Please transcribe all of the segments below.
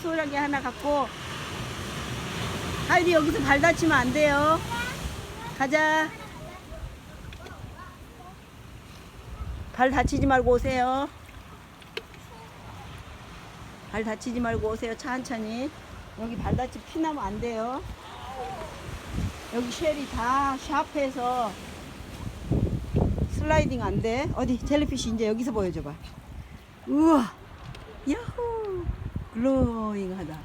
소라게 하나 갖고. 하이리 여기서 발 다치면 안 돼요. 가자. 발 다치지 말고 오세요. 발 다치지 말고 오세요. 천천히. 여기 발 다치 피나면 안 돼요. 여기 쉘이 다 샤프해서 슬라이딩 안 돼. 어디 젤리피쉬 이제 여기서 보여줘봐. 우와, 야호, 글로잉하다.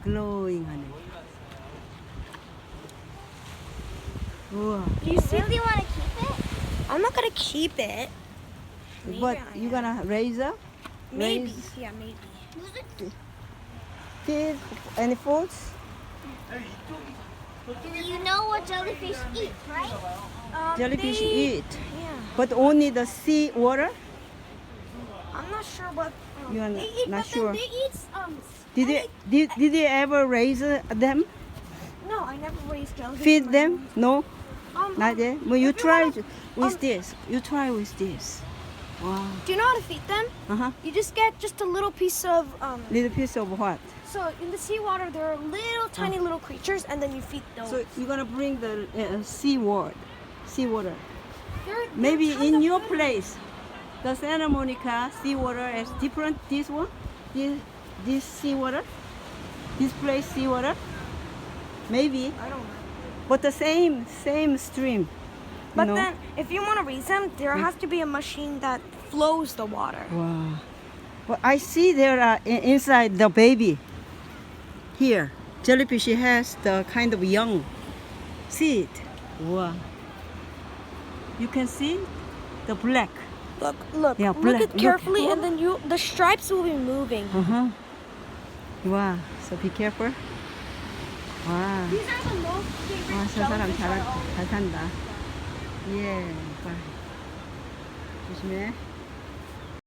글로잉하네. 우와. Do you really want to keep it? I'm not gonna keep it. What you gonna raise up? Maybe. Raise, Yeah, maybe. feed any foods? You know what jellyfish eat, right? Jellyfish they, eat, Yeah. but only the sea water. I'm not sure what. You are they eat, not but sure. then they eat. Did you ever raise them? No, I never raised jellyfish. Feed them? No, Um, not yet. Well, you if you try wanna- with this. You try with this. Wow. Do you know how to feed them? You just get just a little piece of Little piece of what? So in the seawater, there are little tiny little creatures, and then you feed those. So you're gonna bring the sea water. There Maybe are tons in of your them. place, the Santa Monica seawater is different. This one, this seawater, this place seawater, maybe, I don't know. but the same stream. But you know? then, if you want to raise them, there has to be a machine that flows the water. Wow. Well, I see there are inside the baby. Here, jellyfish has the kind of young. See it? Wow. You can see the black. Look, Yeah, look black. it carefully, and then the stripes will be moving. Wow. So be careful. 와, These are the most favorite 저 사람 jellyfish. 잘 산다. 예, 봐. 조심해.